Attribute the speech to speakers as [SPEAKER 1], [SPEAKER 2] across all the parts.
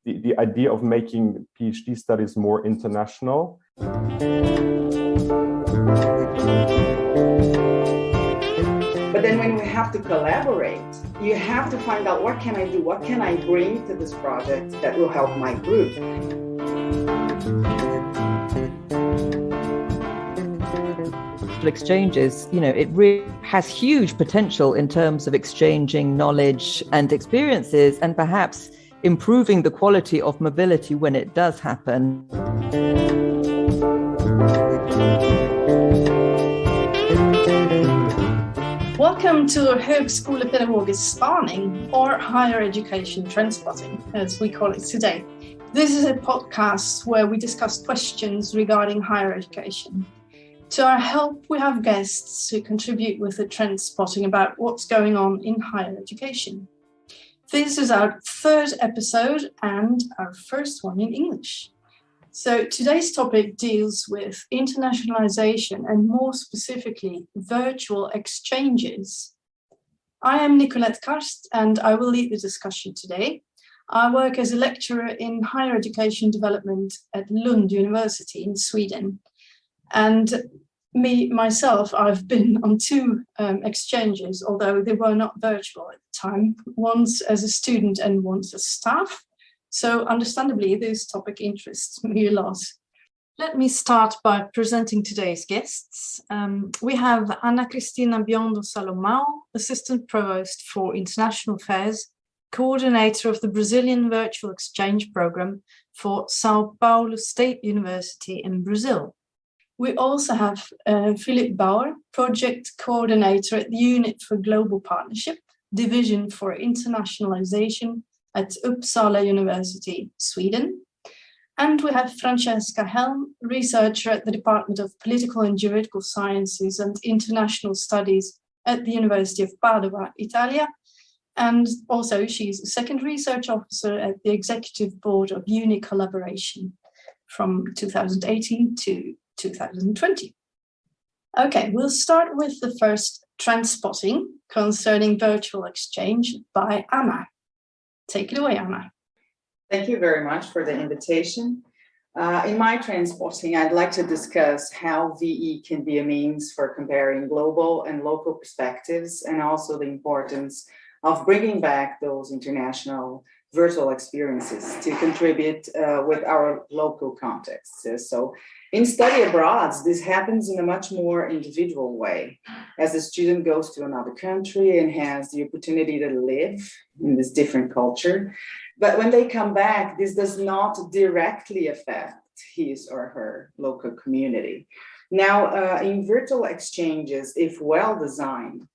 [SPEAKER 1] the idea of making PhD studies more international.
[SPEAKER 2] But then when we have to collaborate, you have to find out, what can I do? What can I bring to this project that will help my group?
[SPEAKER 3] Exchanges, it really has huge potential in terms of exchanging knowledge and experiences, and perhaps improving the quality of mobility when it does happen.
[SPEAKER 4] Welcome to Högskolepedagogisk spaning, or higher education trendspotting, as we call it today. This is a podcast where we discuss questions regarding higher education. To our help, we have guests who contribute with the trend spotting about what's going on in higher education. This is our third episode and our first one in English. So today's topic deals with internationalization and more specifically, virtual exchanges. I am Nicolette Karst and I will lead the discussion today. I work as a lecturer in higher education development at Lund University in Sweden. And myself, I've been on two exchanges, although they were not virtual at the time, once as a student and once as staff. So understandably, this topic interests me a lot. Let me start by presenting today's guests. We have Cristina Biondo Salomão, Assistant Provost for International Affairs, coordinator of the Brazilian Virtual Exchange Program for São Paulo State University in Brazil. We also have Philipp Baur, Project Coordinator at the Unit for Global Partnership, Division for Internationalization at Uppsala University, Sweden. And we have Francesca Helm, Researcher at the Department of Political and Juridical Sciences and International Studies at the University of Padova, Italia. And also she's a second research officer at the Executive Board of Uni Collaboration from 2018 to 2020. Okay, we'll start with the first trend spotting concerning virtual exchange by Anna. Take it away, Anna.
[SPEAKER 2] Thank you very much for the invitation. In my trend spotting, I'd like to discuss how VE can be a means for comparing global and local perspectives, and also the importance of bringing back those international virtual experiences to contribute with our local contexts. So in study abroad, this happens in a much more individual way, as the student goes to another country and has the opportunity to live in this different culture. But when they come back, this does not directly affect his or her local community. Now, in virtual exchanges, if well designed,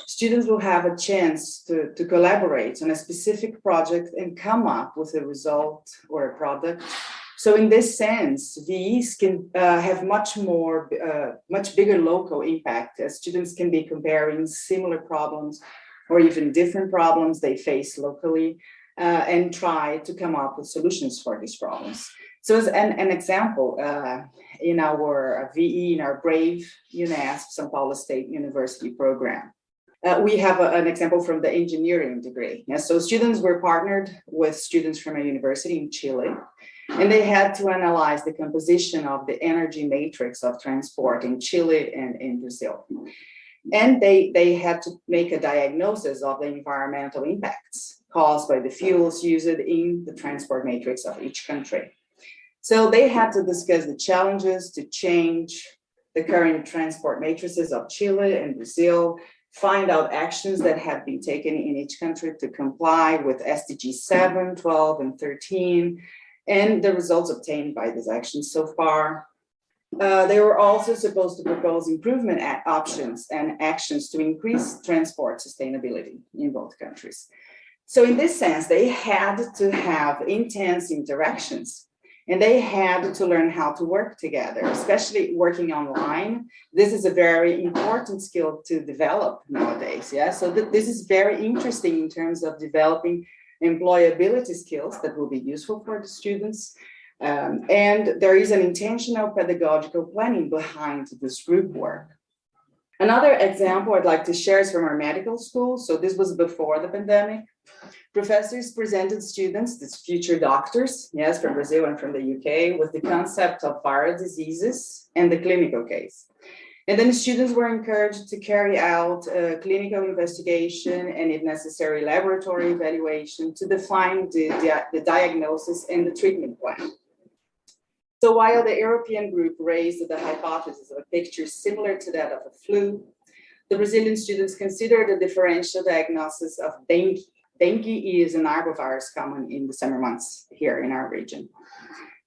[SPEAKER 2] students will have a chance to collaborate on a specific project and come up with a result or a product. So in this sense, VEs can have much bigger local impact, as students can be comparing similar problems or even different problems they face locally and try to come up with solutions for these problems. So as an example, in our VE, in our BRAVE Unesp São Paulo State University program, we have an example from the engineering degree. Yeah, so students were partnered with students from a university in Chile, and they had to analyze the composition of the energy matrix of transport in Chile and in Brazil. And they had to make a diagnosis of the environmental impacts caused by the fuels used in the transport matrix of each country. So they had to discuss the challenges to change the current transport matrices of Chile and Brazil, find out actions that have been taken in each country to comply with SDG 7, 12, and 13, and the results obtained by these actions so far. They were also supposed to propose improvement options and actions to increase transport sustainability in both countries. So in this sense, they had to have intense interactions, and they had to learn how to work together, especially working online. This is a very important skill to develop nowadays. Yeah, so this is very interesting in terms of developing employability skills that will be useful for the students. And there is an intentional pedagogical planning behind this group work. Another example I'd like to share is from our medical school. So this was before the pandemic. Professors presented students, these future doctors, yes, from Brazil and from the UK, with the concept of viral diseases and the clinical case. And then the students were encouraged to carry out a clinical investigation and, if necessary, laboratory evaluation to define the diagnosis and the treatment plan. So while the European group raised the hypothesis of a picture similar to that of a flu, the Brazilian students considered a differential diagnosis of dengue. Dengue is an arbovirus common in the summer months here in our region,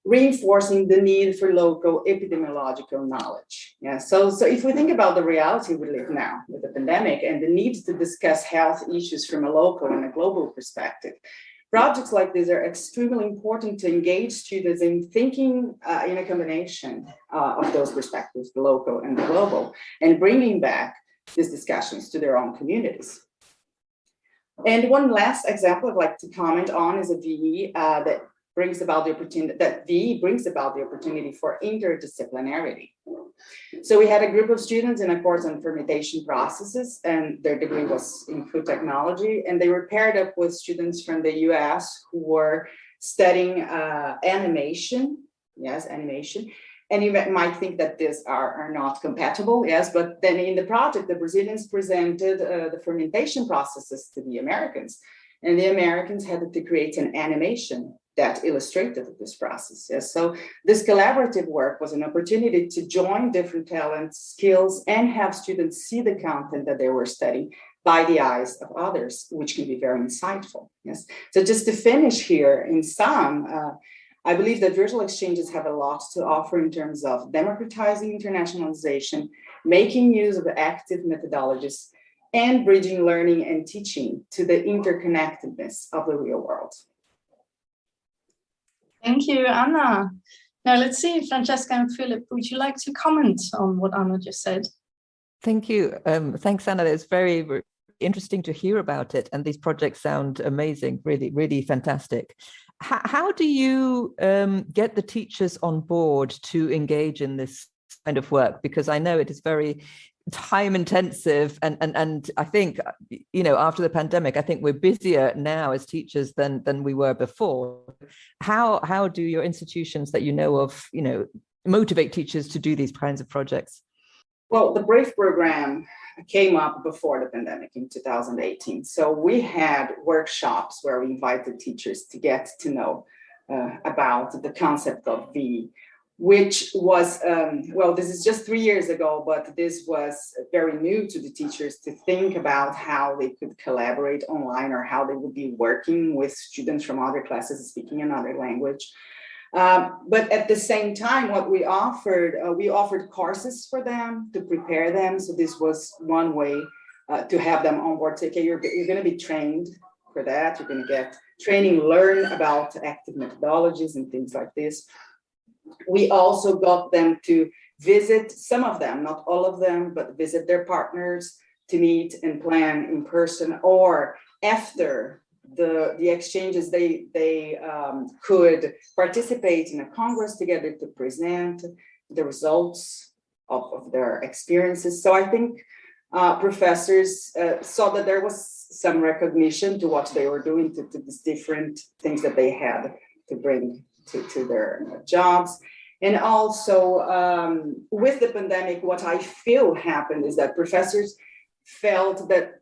[SPEAKER 2] reinforcing the need for local epidemiological knowledge. Yeah, so if we think about the reality we live now with the pandemic and the need to discuss health issues from a local and a global perspective, projects like this are extremely important to engage students in thinking in a combination of those perspectives, the local and the global, and bringing back these discussions to their own communities. And one last example I'd like to comment on is a VE that brings about the opportunity for interdisciplinarity. So we had a group of students in a course on fermentation processes, and their degree was in food technology, and they were paired up with students from the US who were studying animation, yes, animation. And you might think that these are not compatible, yes, but then in the project, the Brazilians presented the fermentation processes to the Americans, and the Americans had to create an animation that illustrated this process. Yes. So this collaborative work was an opportunity to join different talents, skills, and have students see the content that they were studying by the eyes of others, which can be very insightful. Yes. So just to finish here, in sum, I believe that virtual exchanges have a lot to offer in terms of democratizing internationalization, making use of active methodologies, and bridging learning and teaching to the interconnectedness of the real world.
[SPEAKER 4] Thank you, Anna. Now let's see, Francesca and Philipp, would you like to comment on what Anna just said?
[SPEAKER 3] Thank you. Thanks, Anna. It's very interesting to hear about it. And these projects sound amazing, really, really fantastic. How do you get the teachers on board to engage in this kind of work? Because I know it is very time intensive, and I think, you know, after the pandemic, I think we're busier now as teachers than we were before. How do your institutions that you know of, you know, motivate teachers to do these kinds of projects?
[SPEAKER 2] Well, the BRAVE program came up before the pandemic in 2018. So we had workshops where we invited teachers to get to know about the concept of VE, which was, well, this is just 3 years ago, but this was very new to the teachers to think about how they could collaborate online or how they would be working with students from other classes speaking another language. But at the same time, what we offered courses for them to prepare them. So this was one way to have them on board. Say, okay, you're going to be trained for that. You're going to get training, learn about active methodologies and things like this. We also got them to visit, some of them, not all of them, but visit their partners to meet and plan in person, or after the exchanges, they could participate in a congress together to present the results of their experiences. So I think professors saw that there was some recognition to what they were doing, to these different things that they had to bring to their jobs. And also with the pandemic, what I feel happened is that professors felt that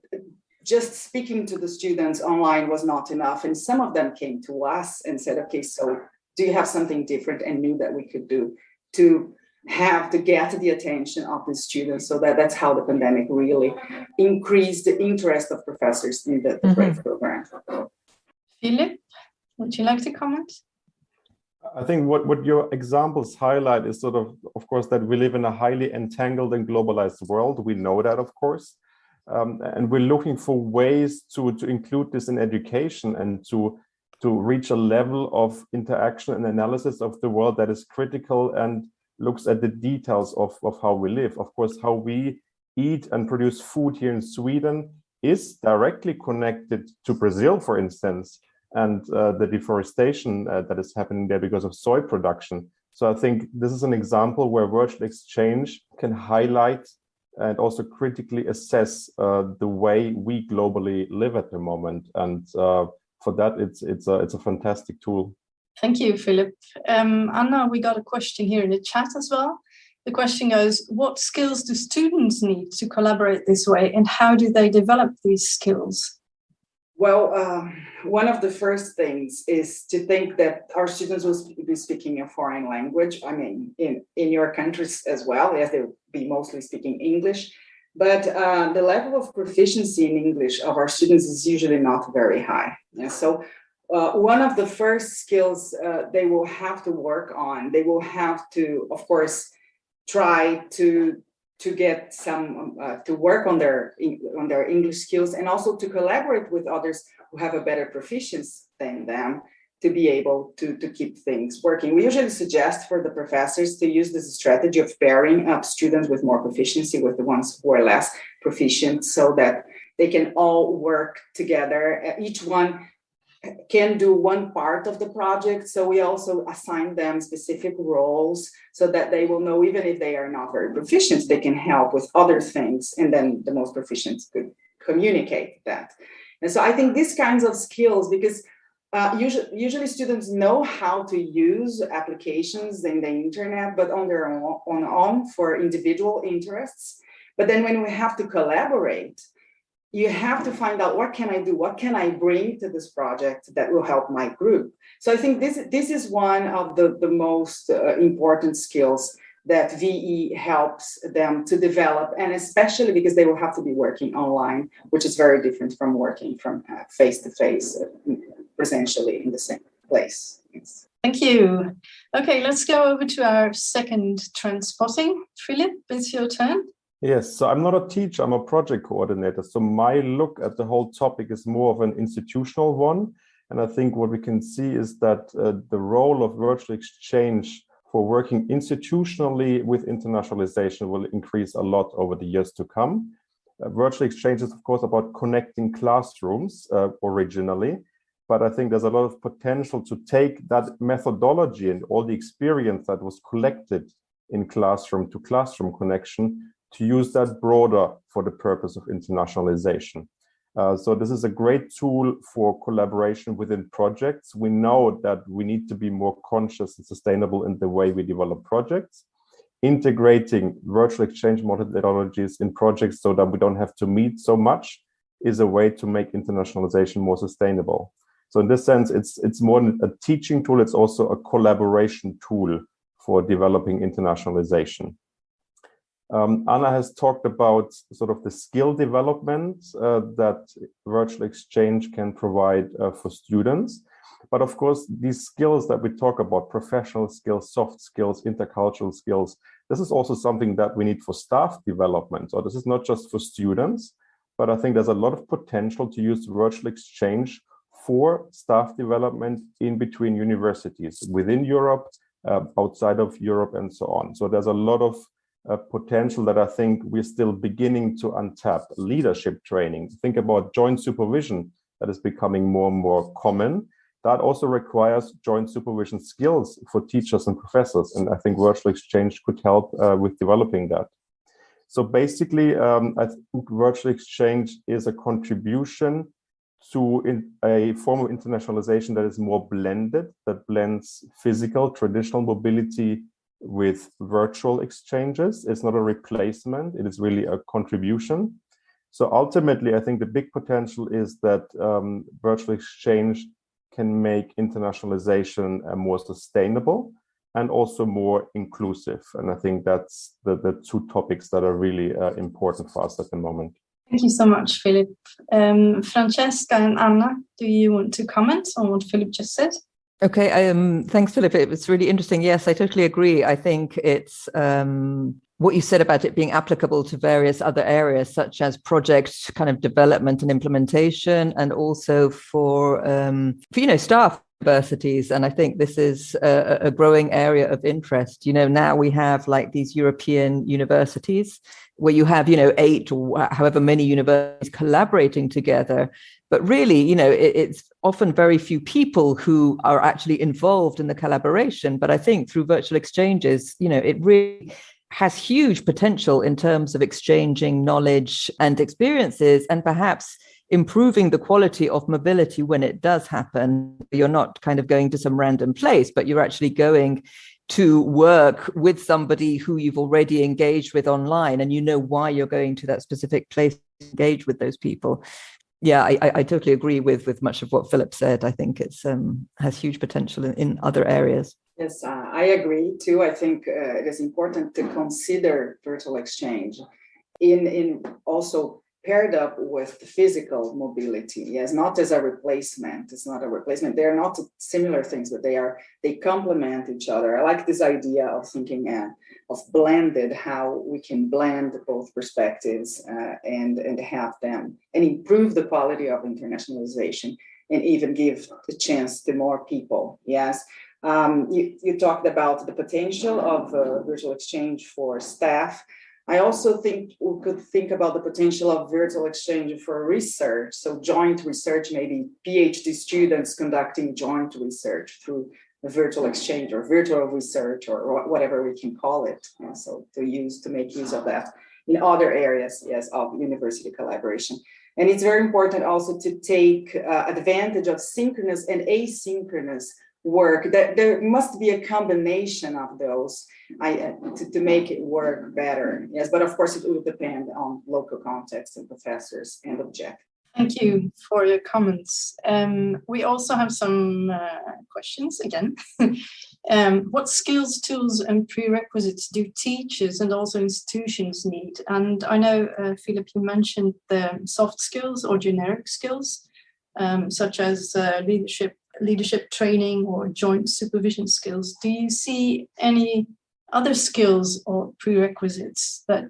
[SPEAKER 2] just speaking to the students online was not enough. And some of them came to us and said, okay, so do you have something different and new that we could do to get the attention of the students? So that's how the pandemic really increased the interest of professors in the BRAVE program.
[SPEAKER 4] Philipp, would you like to comment?
[SPEAKER 1] I think what your examples highlight is sort of course, that we live in a highly entangled and globalized world. We know that, of course. And we're looking for ways to include this in education and to reach a level of interaction and analysis of the world that is critical and looks at the details of how we live. Of course, how we eat and produce food here in Sweden is directly connected to Brazil, for instance, and the deforestation that is happening there because of soy production. So I think this is an example where virtual exchange can highlight and also critically assess the way we globally live at the moment. And for that, it's a fantastic tool.
[SPEAKER 4] Thank you, Philipp. Anna, we got a question here in the chat as well. The question goes, what skills do students need to collaborate this way, and how do they develop these skills?
[SPEAKER 2] Well, one of the first things is to think that our students will be speaking a foreign language. I mean, in your countries as well, yes, they'll be mostly speaking English. But the level of proficiency in English of our students is usually not very high. Yeah, so one of the first skills they will have to work on, they will have to, of course, try to get some to work on their English skills, and also to collaborate with others who have a better proficiency than them to be able to keep things working. We usually suggest for the professors to use this strategy of pairing up students with more proficiency with the ones who are less proficient, so that they can all work together. Each one can do one part of the project. So we also assign them specific roles so that they will know, even if they are not very proficient, they can help with other things. And then the most proficient could communicate that. And so I think these kinds of skills, because usually students know how to use applications in the internet, but on their own for individual interests. But then when we have to collaborate, you have to find out, what can I do? What can I bring to this project that will help my group? So I think this is one of the most important skills that VE helps them to develop, and especially because they will have to be working online, which is very different from working from face-to-face, presentially in the same place. Yes.
[SPEAKER 4] Thank you. Okay, let's go over to our second Trendspotting. Philipp, it's your turn.
[SPEAKER 1] Yes, so I'm not a teacher, I'm a project coordinator. So my look at the whole topic is more of an institutional one. And I think what we can see is that the role of virtual exchange for working institutionally with internationalization will increase a lot over the years to come. Virtual exchange is, of course, about connecting classrooms originally. But I think there's a lot of potential to take that methodology and all the experience that was collected in classroom to classroom connection to use that broader for the purpose of internationalization. So this is a great tool for collaboration within projects. We know that we need to be more conscious and sustainable in the way we develop projects. Integrating virtual exchange methodologies in projects so that we don't have to meet so much is a way to make internationalization more sustainable. So in this sense, it's more than a teaching tool, it's also a collaboration tool for developing internationalization. Anna has talked about sort of the skill development that virtual exchange can provide for students. But of course, these skills that we talk about, professional skills, soft skills, intercultural skills, this is also something that we need for staff development. So this is not just for students, but I think there's a lot of potential to use virtual exchange for staff development in between universities, within Europe, outside of Europe, and so on. So there's a lot of potential that I think we're still beginning to untap. Leadership training, think about joint supervision that is becoming more and more common. That also requires joint supervision skills for teachers and professors. And I think virtual exchange could help with developing that. So basically, I think virtual exchange is a contribution to a form of internationalization that is more blended, that blends physical, traditional mobility with virtual exchanges. It's not a replacement, it is really a contribution. So ultimately, I think the big potential is that virtual exchange can make internationalization more sustainable and also more inclusive. And I think that's the two topics that are really important for us at the moment.
[SPEAKER 4] Thank you so much, Philipp. Francesca and Anna, do you want to comment on what Philipp just said?
[SPEAKER 3] Okay, thanks, Philipp. It was really interesting. Yes, I totally agree. I think it's what you said about it being applicable to various other areas, such as project kind of development and implementation, and also for staff universities. And I think this is a growing area of interest. Now we have like these European universities where you have, 8 or however many universities collaborating together. But really, it's often very few people who are actually involved in the collaboration. But I think through virtual exchanges, it really has huge potential in terms of exchanging knowledge and experiences, and perhaps improving the quality of mobility when it does happen. You're not kind of going to some random place, but you're actually going to work with somebody who you've already engaged with online, and you know why you're going to that specific place to engage with those people. Yeah, I totally agree with much of what Philipp said. I think it's has huge potential in other areas.
[SPEAKER 2] Yes, I agree too. I think it is important to consider virtual exchange in also paired up with the physical mobility. Yes, not as a replacement. It's not a replacement. They're not similar things, but they complement each other. I like this idea of thinking of blended, how we can blend both perspectives and have them and improve the quality of internationalization and even give the chance to more people. Yes. You talked about the potential of virtual exchange for staff. I also think we could think about the potential of virtual exchange for research. So joint research, maybe PhD students conducting joint research through a virtual exchange or virtual research or whatever we can call it. And so to make use of that in other areas, yes, of university collaboration. And it's very important also to take advantage of synchronous and asynchronous work. There must be a combination of those to make it work better. Yes, but of course it will depend on local context and professors and objectives.
[SPEAKER 4] Thank you for your comments. We also have some questions again. What skills, tools, and prerequisites do teachers and also institutions need? And I know, Philipp, you mentioned the soft skills or generic skills, such as leadership training or joint supervision skills. Do you see any other skills or prerequisites that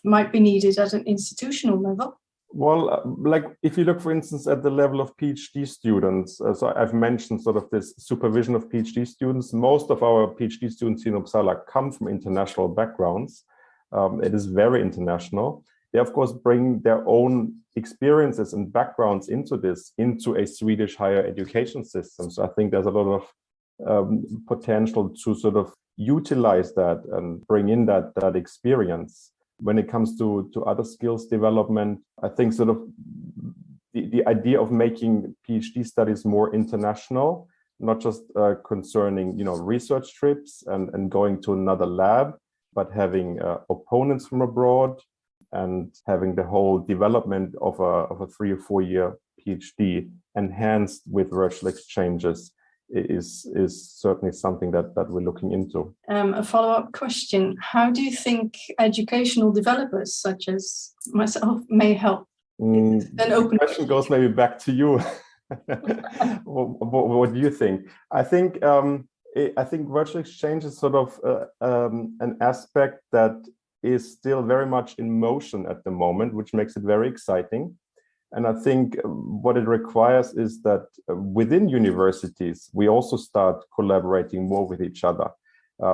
[SPEAKER 4] might be needed at an institutional level?
[SPEAKER 1] Well, like if you look, for instance, at the level of PhD students, so I've mentioned sort of this supervision of PhD students. Most of our PhD students in Uppsala come from international backgrounds. It is very international. They, of course, bring their own experiences and backgrounds into a Swedish higher education system. So I think there's a lot of potential to sort of utilize that and bring in that experience. When it comes to other skills development, I think sort of the idea of making PhD studies more international, not just concerning, research trips and going to another lab, but having opponents from abroad and having the whole development of a 3 or 4 year PhD enhanced with virtual exchanges is certainly something that we're looking into.
[SPEAKER 4] A follow-up question. How do you think educational developers such as myself may help?
[SPEAKER 1] The question goes maybe back to you. What do you think? I think virtual exchange is sort of an aspect that is still very much in motion at the moment, which makes it very exciting. And I think what it requires is that within universities, we also start collaborating more with each other.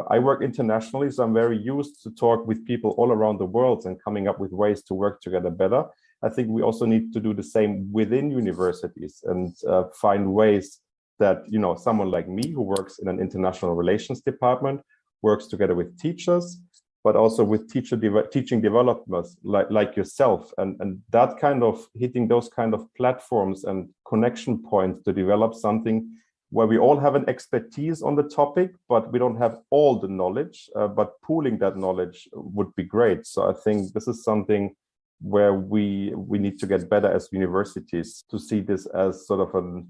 [SPEAKER 1] I work internationally, so I'm very used to talk with people all around the world and coming up with ways to work together better. I think we also need to do the same within universities and find ways that, someone like me who works in an international relations department works together with teachers, but also with teaching developers like yourself, and that kind of hitting those kind of platforms and connection points to develop something where we all have an expertise on the topic, but we don't have all the knowledge, but pooling that knowledge would be great. So I think this is something where we need to get better as universities to see this as sort of a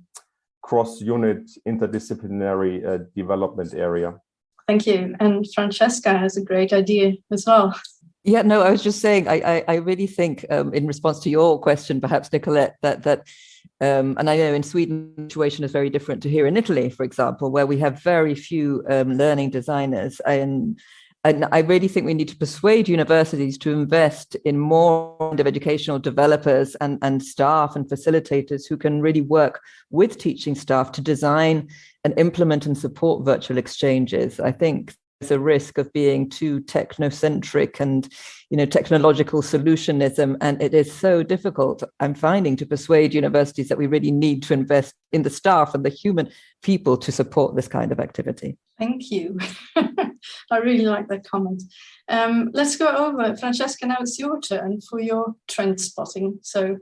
[SPEAKER 1] cross-unit interdisciplinary development area.
[SPEAKER 4] Thank you. And Francesca has a great idea as well.
[SPEAKER 3] Yeah, no, I was just saying, I really think in response to your question, perhaps, Nicolette, that and I know in Sweden, the situation is very different to here in Italy, for example, where we have very few learning designers. And I really think we need to persuade universities to invest in more of educational developers and staff and facilitators who can really work with teaching staff to design and implement and support virtual exchanges. I think there's a risk of being too technocentric and, technological solutionism. And it is so difficult, I'm finding, to persuade universities that we really need to invest in the staff and the human people to support this kind of activity.
[SPEAKER 4] Thank you. I really like that comment. Let's go over. Francesca, now it's your turn for your trend spotting. So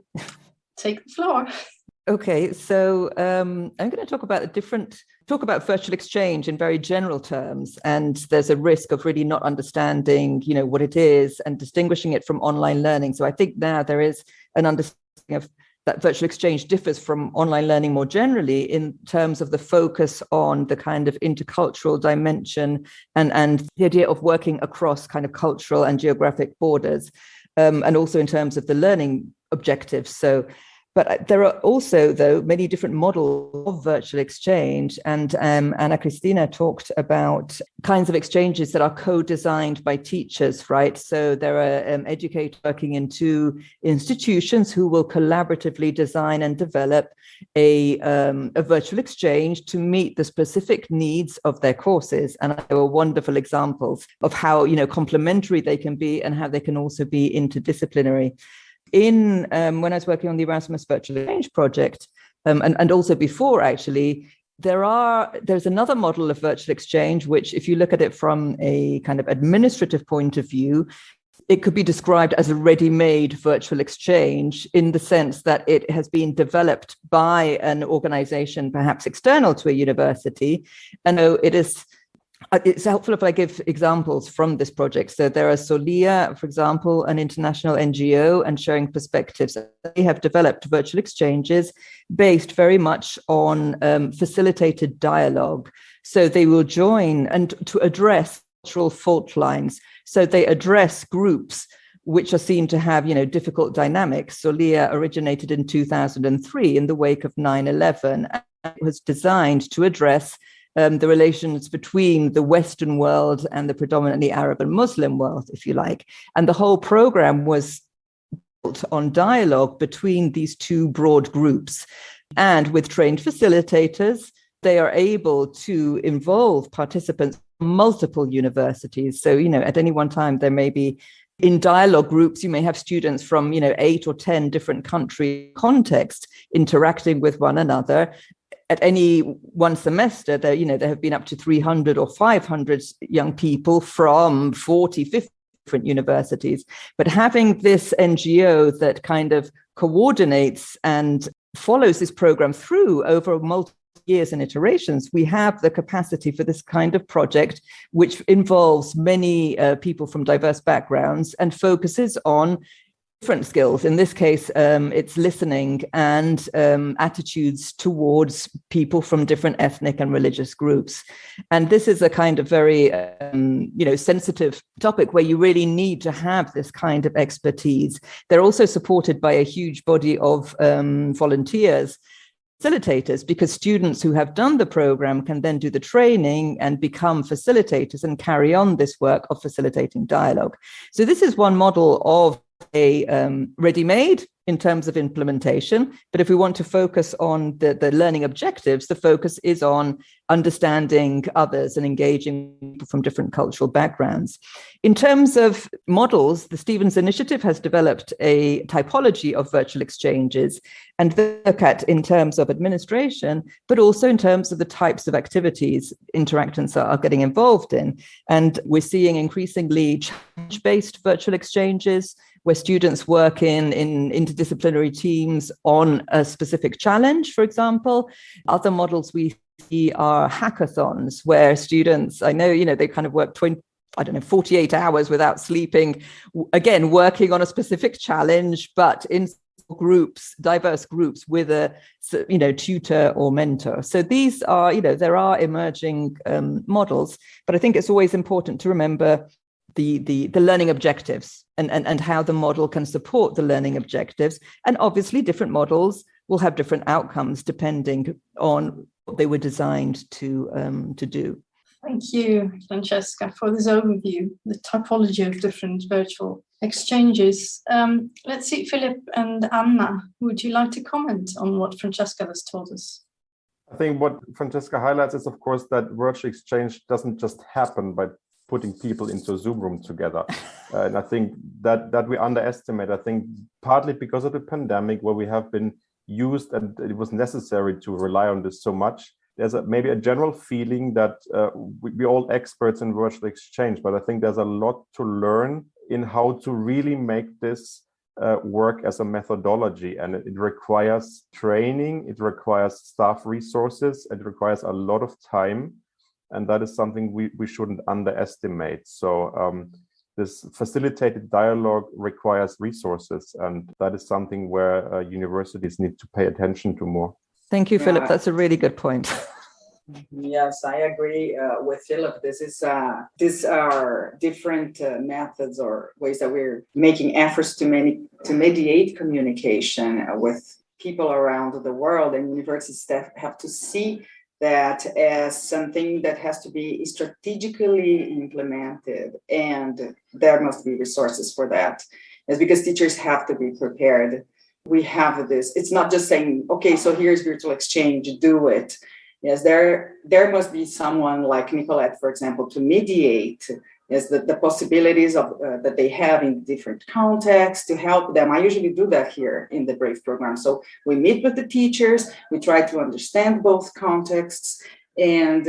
[SPEAKER 4] take the floor.
[SPEAKER 3] Okay, so I'm going to talk about virtual exchange in very general terms, and there's a risk of really not understanding, what it is and distinguishing it from online learning. So I think now there is an understanding of that virtual exchange differs from online learning more generally in terms of the focus on the kind of intercultural dimension and the idea of working across kind of cultural and geographic borders, and also in terms of the learning objectives. But there are also, though, many different models of virtual exchange. And Anna Cristina talked about kinds of exchanges that are co-designed by teachers, right? So there are educators working in two institutions who will collaboratively design and develop a virtual exchange to meet the specific needs of their courses. And there were wonderful examples of how, complementary they can be and how they can also be interdisciplinary. When I was working on the Erasmus Virtual Exchange project, and also before, actually, there's another model of virtual exchange, which, if you look at it from a kind of administrative point of view, it could be described as a ready-made virtual exchange in the sense that it has been developed by an organization, perhaps external to a university. And it's helpful if I give examples from this project. So there are Solia, for example, an international NGO, and Sharing Perspectives. They have developed virtual exchanges based very much on facilitated dialogue. So they will join and to address cultural fault lines. So they address groups which are seen to have, difficult dynamics. Solia originated in 2003 in the wake of 9/11, and it was designed to address the relations between the Western world and the predominantly Arab and Muslim world, if you like. And the whole program was built on dialogue between these two broad groups. And with trained facilitators, they are able to involve participants from multiple universities. So, at any one time, there may be in dialogue groups, you may have students from, 8 or 10 different country contexts interacting with one another. At any one semester, there have been up to 300 or 500 young people from 40, 50 different universities. But having this NGO that kind of coordinates and follows this program through over multiple years and iterations, we have the capacity for this kind of project, which involves many people from diverse backgrounds and focuses on different skills. In this case, it's listening and attitudes towards people from different ethnic and religious groups. And this is a kind of very, sensitive topic where you really need to have this kind of expertise. They're also supported by a huge body of volunteers, facilitators, because students who have done the program can then do the training and become facilitators and carry on this work of facilitating dialogue. So this is one model of a ready-made in terms of implementation. But if we want to focus on the learning objectives, the focus is on understanding others and engaging people from different cultural backgrounds. In terms of models, the Stevens Initiative has developed a typology of virtual exchanges and they look at in terms of administration, but also in terms of the types of activities interactants are getting involved in. And we're seeing increasingly challenge-based virtual exchanges, where students work in interdisciplinary teams on a specific challenge, for example. Other models we see are hackathons, where students, they kind of work 48 hours without sleeping, again, working on a specific challenge, but in groups, diverse groups with a, tutor or mentor. So these are, there are emerging models, but I think it's always important to remember the learning objectives and how the model can support the learning objectives. And obviously different models will have different outcomes depending on what they were designed to do.
[SPEAKER 4] Thank you, Francesca, for this overview, the typology of different virtual exchanges. Let's see, Philipp and Anna, would you like to comment on what Francesca has told us?
[SPEAKER 1] I think what Francesca highlights is, of course, that virtual exchange doesn't just happen by putting people into a Zoom room together. And I think that we underestimate, I think partly because of the pandemic, where we have been used and it was necessary to rely on this so much. there's maybe a general feeling that we're all experts in virtual exchange, but I think there's a lot to learn in how to really make this work as a methodology, and it requires training, it requires staff resources, it requires a lot of time, and that is something we shouldn't underestimate. So this facilitated dialogue requires resources, and that is something where universities need to pay attention to more.
[SPEAKER 3] Thank you, Philipp. That's a really good point.
[SPEAKER 2] Yes, I agree with Philipp. These are different methods or ways that we're making efforts to mediate communication with people around the world, and university staff have to see that as something that has to be strategically implemented, and there must be resources for that. It's because teachers have to be prepared. We have this. It's not just saying, okay, so here's virtual exchange, do it. Yes, there must be someone like Nicolette, for example, to mediate the possibilities of that they have in different contexts to help them. I usually do that here in the BRAVE program. So we meet with the teachers, we try to understand both contexts, and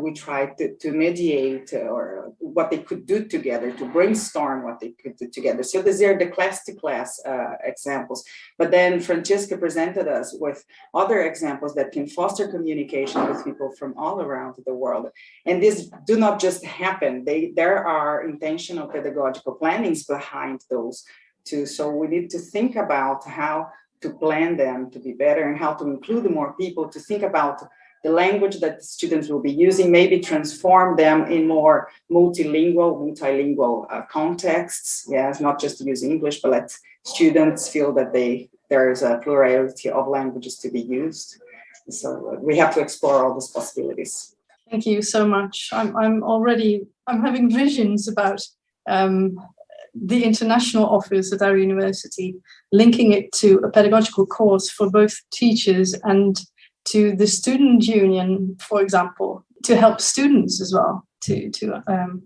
[SPEAKER 2] we try to mediate or what they could do together, to brainstorm what they could do together. So these are the class-to-class examples. But then Francesca presented us with other examples that can foster communication with people from all around the world. And these do not just happen. There are intentional pedagogical plannings behind those too. So we need to think about how to plan them to be better and how to include more people, to think about the language that the students will be using, maybe transform them in more multilingual contexts. Yes, not just to use English, but let students feel that there is a plurality of languages to be used. So we have to explore all these possibilities.
[SPEAKER 4] Thank you so much. I'm having visions about the international office at our university, linking it to a pedagogical course for both teachers and to the student union, for example, to help students as well to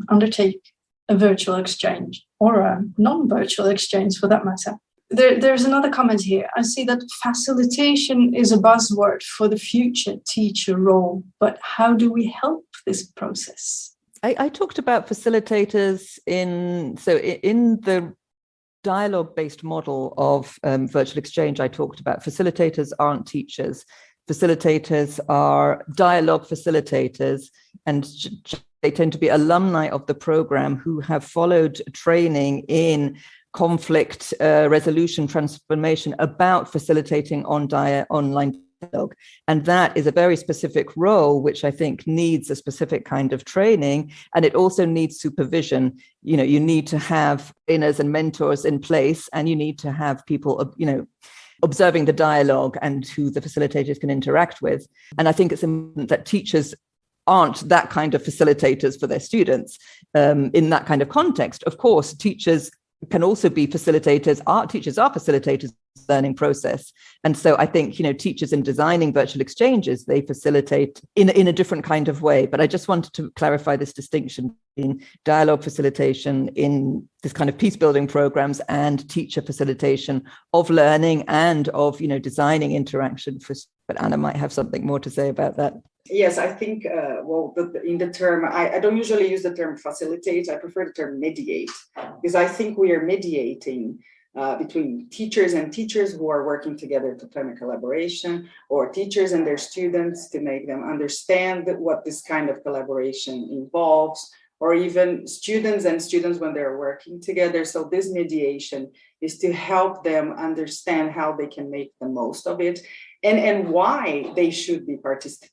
[SPEAKER 4] undertake a virtual exchange or a non-virtual exchange for that matter. There's another comment here. I see that facilitation is a buzzword for the future teacher role, but how do we help this process?
[SPEAKER 3] I talked about facilitators in the dialogue-based model of virtual exchange. I talked about facilitators aren't teachers. Facilitators are dialogue facilitators, and they tend to be alumni of the program who have followed training in conflict resolution transformation about facilitating online dialogue. And that is a very specific role, which I think needs a specific kind of training, and it also needs supervision. You need to have trainers and mentors in place, and you need to have people, observing the dialogue and who the facilitators can interact with. And I think it's important that teachers aren't that kind of facilitators for their students in that kind of context. Of course, teachers can also be facilitators. Teachers are facilitators of the learning process. And so I think, teachers in designing virtual exchanges, they facilitate in a different kind of way. But I just wanted to clarify this distinction between dialogue facilitation in this kind of peace building programs and teacher facilitation of learning and of, designing interaction for. But Anna might have something more to say about that.
[SPEAKER 2] Yes, I think, in the term, I don't usually use the term facilitate. I prefer the term mediate, because I think we are mediating between teachers and teachers who are working together to plan a collaboration, or teachers and their students to make them understand what this kind of collaboration involves, or even students and students when they're working together. So this mediation is to help them understand how they can make the most of it. And why they should be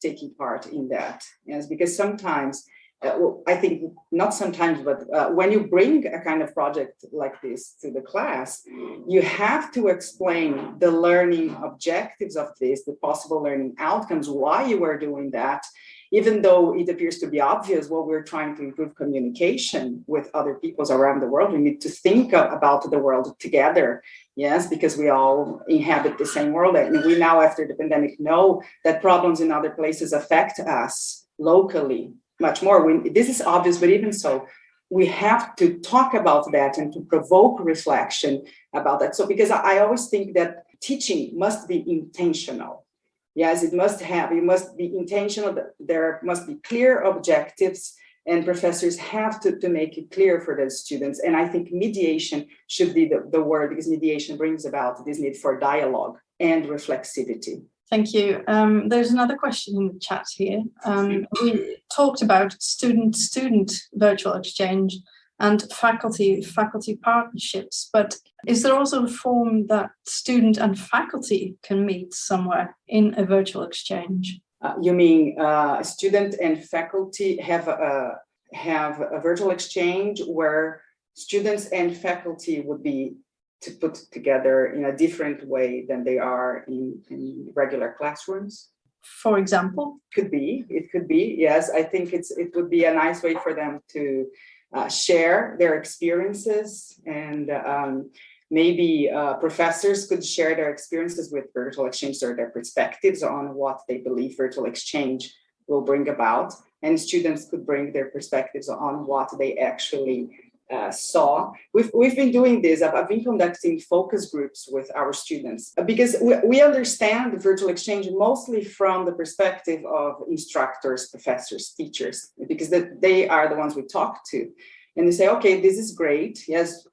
[SPEAKER 2] taking part in that. Yes, because sometimes, I think not sometimes, but when you bring a kind of project like this to the class, you have to explain the learning objectives of this, the possible learning outcomes, why you are doing that. Even though it appears to be obvious, we're trying to improve communication with other peoples around the world. We need to think about the world together. Yes, because we all inhabit the same world. And we now, after the pandemic, know that problems in other places affect us locally much more. This is obvious, but even so, we have to talk about that and to provoke reflection about that. So, because I always think that teaching must be intentional. Yes, you must be intentional. There must be clear objectives, and professors have to make it clear for the students. And I think mediation should be the word, because mediation brings about this need for dialogue and reflexivity.
[SPEAKER 4] Thank you. There's another question in the chat here. We talked about student-student virtual exchange and faculty partnerships, but is there also a form that student and faculty can meet somewhere in a virtual exchange?
[SPEAKER 2] You mean student and faculty have a virtual exchange where students and faculty would be to put together in a different way than they are in regular classrooms?
[SPEAKER 4] For example?
[SPEAKER 2] It could be, yes. I think it would be a nice way for them to share their experiences, and maybe professors could share their experiences with virtual exchange or their perspectives on what they believe virtual exchange will bring about, and students could bring their perspectives on what they actually saw. We've been doing this. I've been conducting focus groups with our students because we understand the virtual exchange mostly from the perspective of instructors, professors, teachers, because they are the ones we talk to. And they say, okay, this is great. Yes,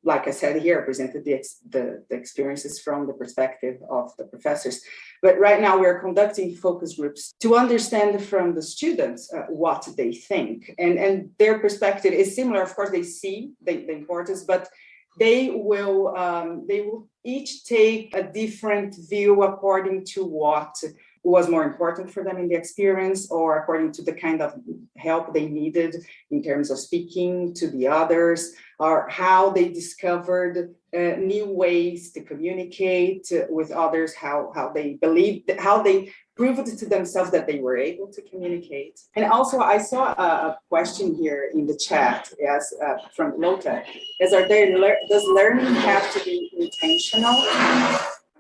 [SPEAKER 2] like I said here, I presented the experiences from the perspective of the professors. But right now we're conducting focus groups to understand from the students what they think. And their perspective is similar. Of course, they see the importance, but they will each take a different view according to what was more important for them in the experience, or according to the kind of help they needed in terms of speaking to the others, or how they discovered new ways to communicate with others, how they believed, how they proved to themselves that they were able to communicate. And also I saw a question here in the chat, yes, from Lotte, does learning have to be intentional?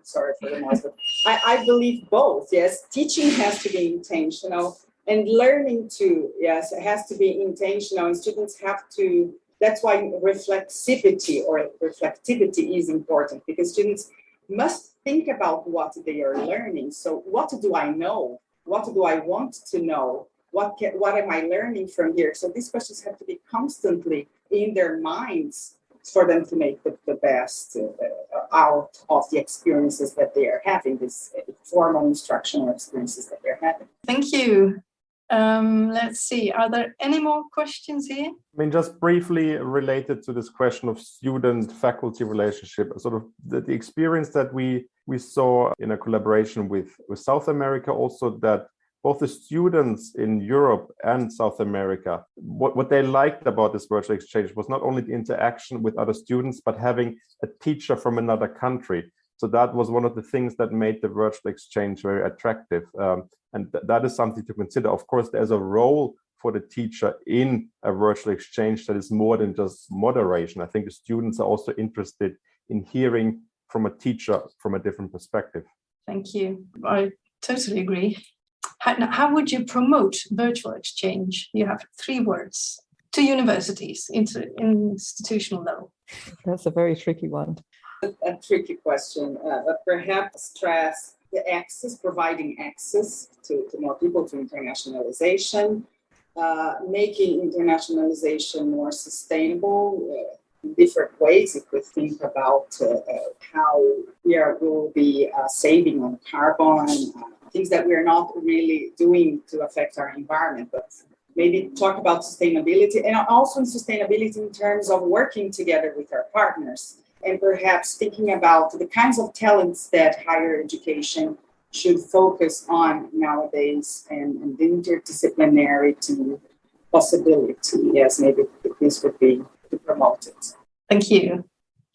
[SPEAKER 2] Sorry for the noise, but I believe both. Yes, teaching has to be intentional, and learning too. Yes, it has to be intentional, and students have to. That's why reflexivity or reflectivity is important, because students must think about what they are learning. So, what do I know? What do I want to know? What am I learning from here? So these questions have to be constantly in their minds for them to make the best out of the experiences that they are having, this formal instructional experiences that they're having.
[SPEAKER 4] Thank you. Let's see, are there any more questions here?
[SPEAKER 1] I mean, just briefly related to this question of student-faculty relationship, sort of the experience that we saw in a collaboration with South America, also that both the students in Europe and South America, what they liked about this virtual exchange was not only the interaction with other students, but having a teacher from another country. So that was one of the things that made the virtual exchange very attractive. And that is something to consider. Of course, there's a role for the teacher in a virtual exchange that is more than just moderation. I think the students are also interested in hearing from a teacher from a different perspective.
[SPEAKER 4] Thank you. I totally agree. How would you promote virtual exchange? You have 3 words to universities, institutional level.
[SPEAKER 3] That's a very tricky one.
[SPEAKER 2] A tricky question, but perhaps stress the access, providing access to more people to internationalization, making internationalization more sustainable in different ways. If we think about how we will be saving on carbon, things that we're not really doing to affect our environment, but maybe talk about sustainability, and also sustainability in terms of working together with our partners, and perhaps thinking about the kinds of talents that higher education should focus on nowadays, and the interdisciplinarity possibility. Yes, maybe this would be to promote it.
[SPEAKER 4] Thank you.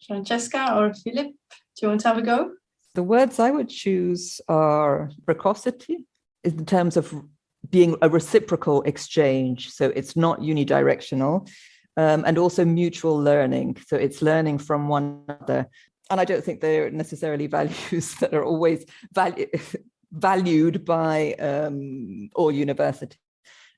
[SPEAKER 4] Francesca or Philipp, do you want to have a go?
[SPEAKER 3] The words I would choose are precocity, in terms of being a reciprocal exchange. So it's not unidirectional, and also mutual learning. So it's learning from one another. And I don't think they're necessarily values that are always valued by all universities.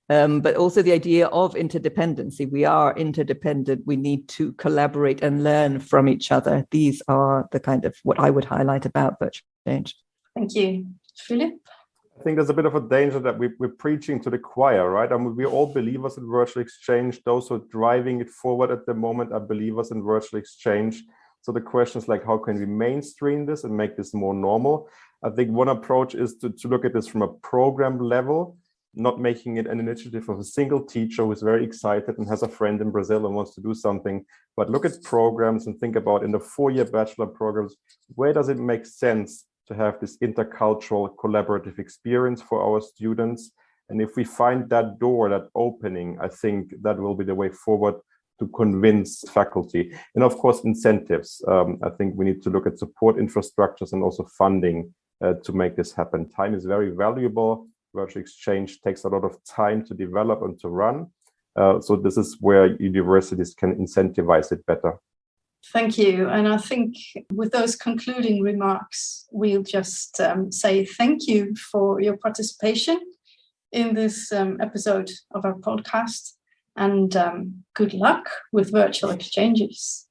[SPEAKER 3] But also the idea of interdependency. We are interdependent. We need to collaborate and learn from each other. These are the kind of what I would highlight about virtual exchange.
[SPEAKER 4] Thank you. Philipp?
[SPEAKER 1] I think there's a bit of a danger that we're preaching to the choir, right? I mean, we're all believers in virtual exchange. Those who are driving it forward at the moment are believers in virtual exchange. So the question is like, how can we mainstream this and make this more normal? I think one approach is to look at this from a program level, not making it an initiative of a single teacher who is very excited and has a friend in Brazil and wants to do something, but look at programs and think about in the 4-year bachelor programs, where does it make sense to have this intercultural collaborative experience for our students? And if we find that door, that opening, I think that will be the way forward to convince faculty. And of course, incentives. I think we need to look at support infrastructures and also funding to make this happen. Time is very valuable. Virtual exchange takes a lot of time to develop and to run. So this is where universities can incentivize it better.
[SPEAKER 4] Thank you. And I think with those concluding remarks, we'll just say thank you for your participation in this episode of our podcast, and good luck with virtual exchanges.